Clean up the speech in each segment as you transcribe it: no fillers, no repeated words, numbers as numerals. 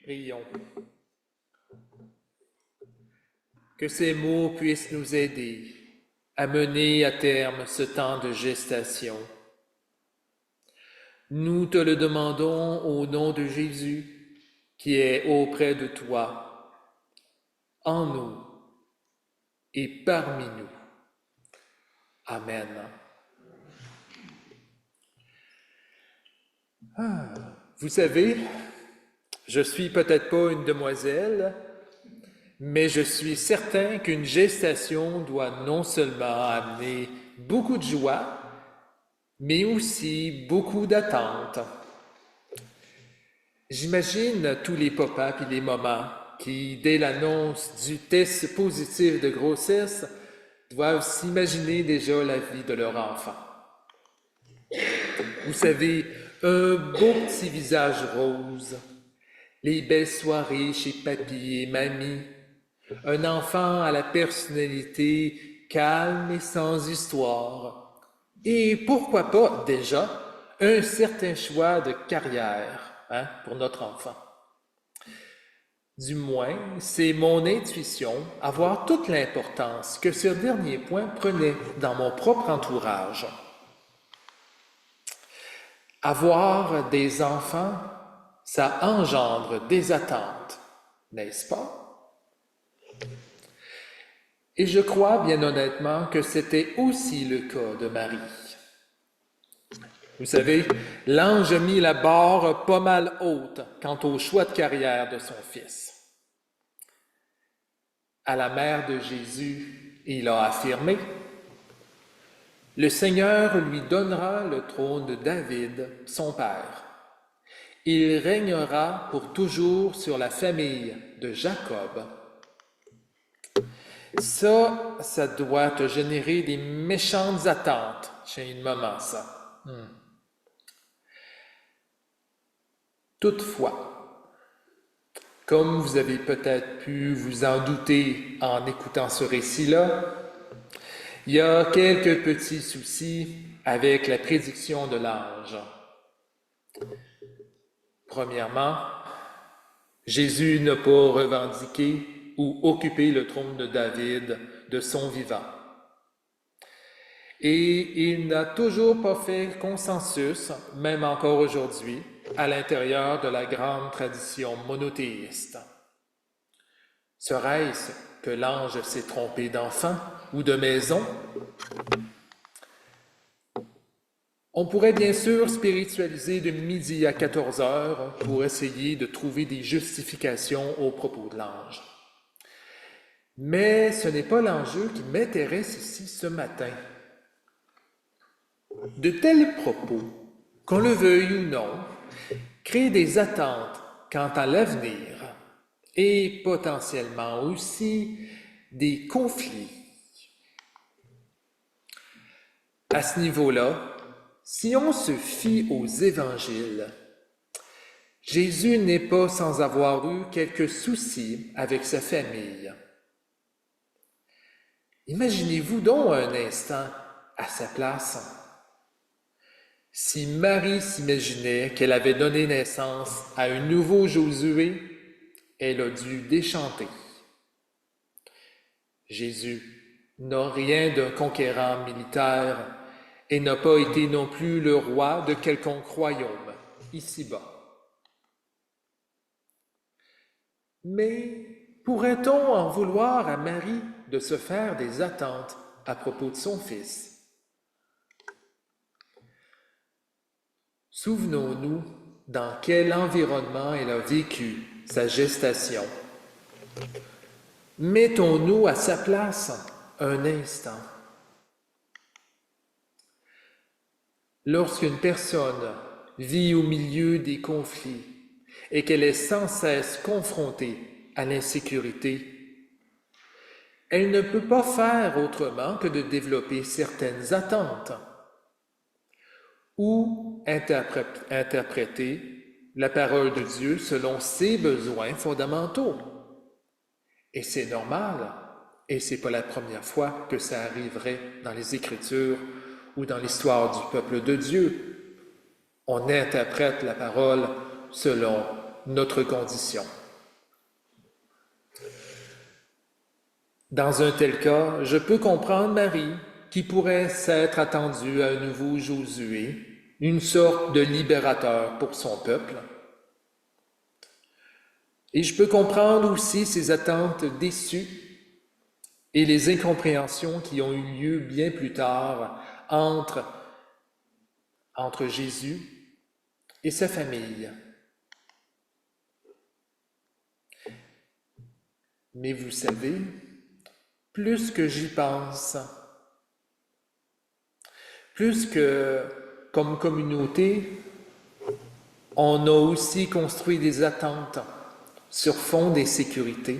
Prions. Que ces mots puissent nous aider à mener à terme ce temps de gestation. Nous te le demandons au nom de Jésus, qui est auprès de toi, en nous et parmi nous. Amen. Vous savez, je suis peut-être pas une demoiselle, mais je suis certain qu'une gestation doit non seulement amener beaucoup de joie, mais aussi beaucoup d'attentes. J'imagine tous les papas et les mamans qui, dès l'annonce du test positif de grossesse, doivent s'imaginer déjà la vie de leur enfant. Vous savez, un beau petit visage rose, les belles soirées chez papy et mamie, un enfant à la personnalité calme et sans histoire, et pourquoi pas déjà un certain choix de carrière pour notre enfant. Du moins, c'est mon intuition à voir toute l'importance que ce dernier point prenait dans mon propre entourage. Avoir des enfants, ça engendre des attentes, n'est-ce pas? Et je crois bien honnêtement que c'était aussi le cas de Marie. Vous savez, l'ange a mis la barre pas mal haute quant au choix de carrière de son fils. À la mère de Jésus, il a affirmé: « Le Seigneur lui donnera le trône de David, son père. Il régnera pour toujours sur la famille de Jacob. » Ça doit te générer des méchantes attentes chez une maman, ça. Toutefois, comme vous avez peut-être pu vous en douter en écoutant ce récit-là, il y a quelques petits soucis avec la prédiction de l'ange. Premièrement, Jésus n'a pas revendiqué ou occupé le trône de David de son vivant. Et il n'a toujours pas fait consensus, même encore aujourd'hui, à l'intérieur de la grande tradition monothéiste. Serait-ce que l'ange s'est trompé d'enfant ou de maison? On pourrait bien sûr spiritualiser de midi à 14 heures pour essayer de trouver des justifications aux propos de l'ange. Mais ce n'est pas l'enjeu qui m'intéresse ici ce matin. De tels propos, qu'on le veuille ou non, créent des attentes quant à l'avenir et potentiellement aussi des conflits. À ce niveau-là, si on se fie aux évangiles, Jésus n'est pas sans avoir eu quelques soucis avec sa famille. Imaginez-vous donc un instant à sa place. Si Marie s'imaginait qu'elle avait donné naissance à un nouveau Josué, elle a dû déchanter. Jésus n'a rien d'un conquérant militaire et n'a pas été non plus le roi de quelconque royaume ici-bas. Mais pourrait-on en vouloir à Marie de se faire des attentes à propos de son fils? Souvenons-nous dans quel environnement elle a vécu sa gestation. Mettons-nous à sa place un instant. Lorsqu'une personne vit au milieu des conflits et qu'elle est sans cesse confrontée à l'insécurité, elle ne peut pas faire autrement que de développer certaines attentes ou interpréter la parole de Dieu selon ses besoins fondamentaux. Et c'est normal, et c'est pas la première fois que ça arriverait dans les Écritures ou dans l'histoire du peuple de Dieu. On interprète la parole selon notre condition. Dans un tel cas, je peux comprendre Marie, qui pourrait s'être attendue à un nouveau Josué, une sorte de libérateur pour son peuple. Et je peux comprendre aussi ses attentes déçues et les incompréhensions qui ont eu lieu bien plus tard entre Jésus et sa famille. Mais vous savez, plus que j'y pense, plus que comme communauté, on a aussi construit des attentes sur fond d'insécurité.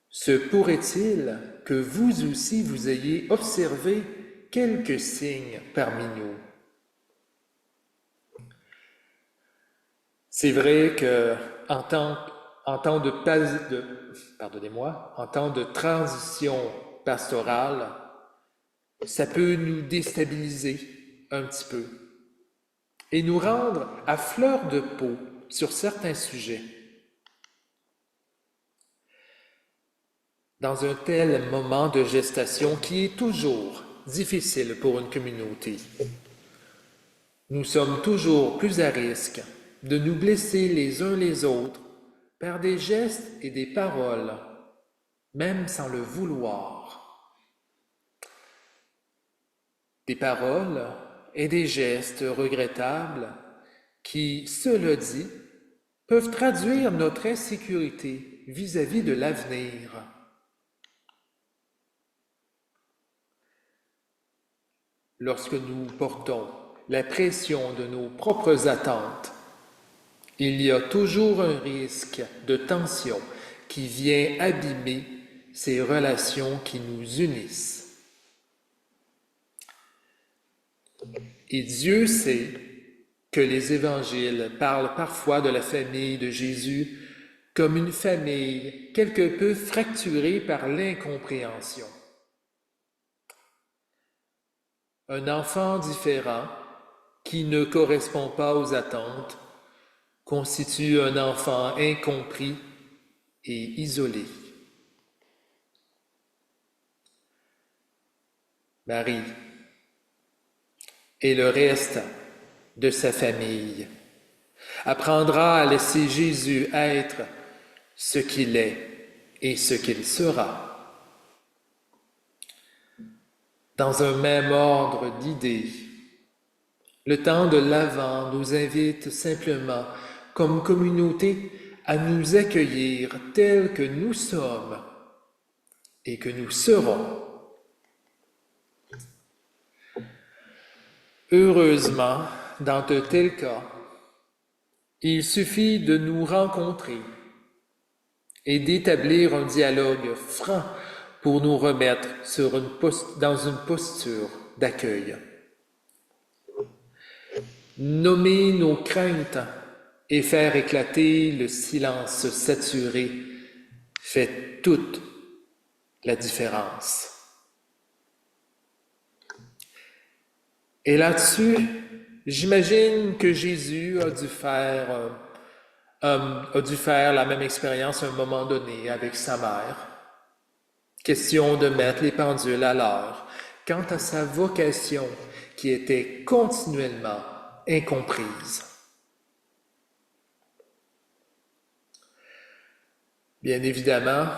Se pourrait-il que vous aussi vous ayez observé quelques signes parmi nous? C'est vrai que en temps de transition pastorale, ça peut nous déstabiliser un petit peu et nous rendre à fleur de peau sur certains sujets. Dans un tel moment de gestation qui est toujours difficile pour une communauté, nous sommes toujours plus à risque de nous blesser les uns les autres par des gestes et des paroles, même sans le vouloir. Des paroles et des gestes regrettables qui, cela dit, peuvent traduire notre insécurité vis-à-vis de l'avenir. Lorsque nous portons la pression de nos propres attentes, il y a toujours un risque de tension qui vient abîmer ces relations qui nous unissent. Et Dieu sait que les évangiles parlent parfois de la famille de Jésus comme une famille quelque peu fracturée par l'incompréhension. Un enfant différent qui ne correspond pas aux attentes constitue un enfant incompris et isolé. Marie et le reste de sa famille apprendra à laisser Jésus être ce qu'il est et ce qu'il sera. Dans un même ordre d'idées, le temps de l'Avent nous invite simplement, comme communauté, à nous accueillir tels que nous sommes et que nous serons. Heureusement, dans de tels cas, il suffit de nous rencontrer et d'établir un dialogue franc pour nous remettre dans une posture d'accueil. Nommer nos craintes et faire éclater le silence saturé fait toute la différence. Et là-dessus, j'imagine que Jésus a dû faire la même expérience à un moment donné avec sa mère. Question de mettre les pendules à l'heure quant à sa vocation qui était continuellement incomprise. Bien évidemment,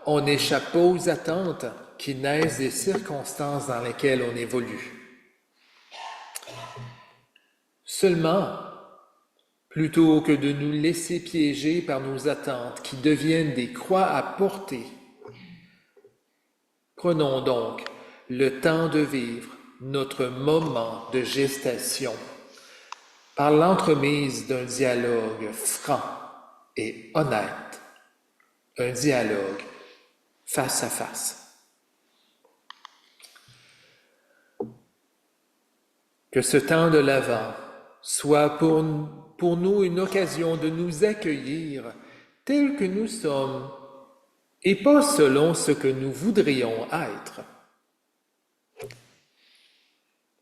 on n'échappe pas aux attentes qui naissent des circonstances dans lesquelles on évolue. Seulement, plutôt que de nous laisser piéger par nos attentes qui deviennent des croix à porter, prenons donc le temps de vivre notre moment de gestation par l'entremise d'un dialogue franc et honnête, un dialogue face à face. Que ce temps de l'Avent soit pour nous une occasion de nous accueillir tels que nous sommes et pas selon ce que nous voudrions être.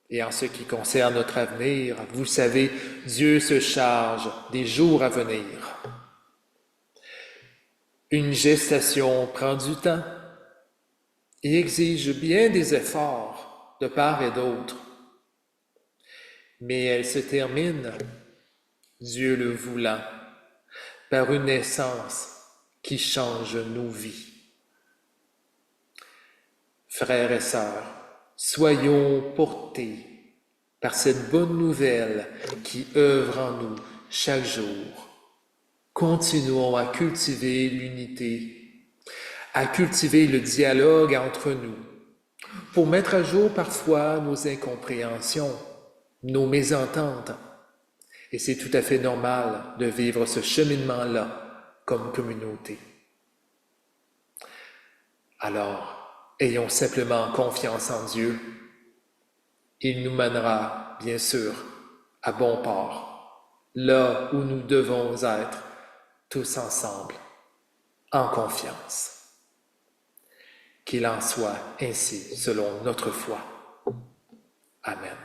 Et en ce qui concerne notre avenir, vous savez, Dieu se charge des jours à venir. Une gestation prend du temps et exige bien des efforts de part et d'autre. Mais elle se termine, Dieu le voulant, par une naissance qui change nos vies. Frères et sœurs, soyons portés par cette bonne nouvelle qui œuvre en nous chaque jour. Continuons à cultiver l'unité, à cultiver le dialogue entre nous, pour mettre à jour parfois nos incompréhensions, nos mésententes. Et c'est tout à fait normal de vivre ce cheminement-là comme communauté. Alors, ayons simplement confiance en Dieu. Il nous mènera, bien sûr, à bon port, là où nous devons être, tous ensemble, en confiance. Qu'il en soit ainsi selon notre foi. Amen.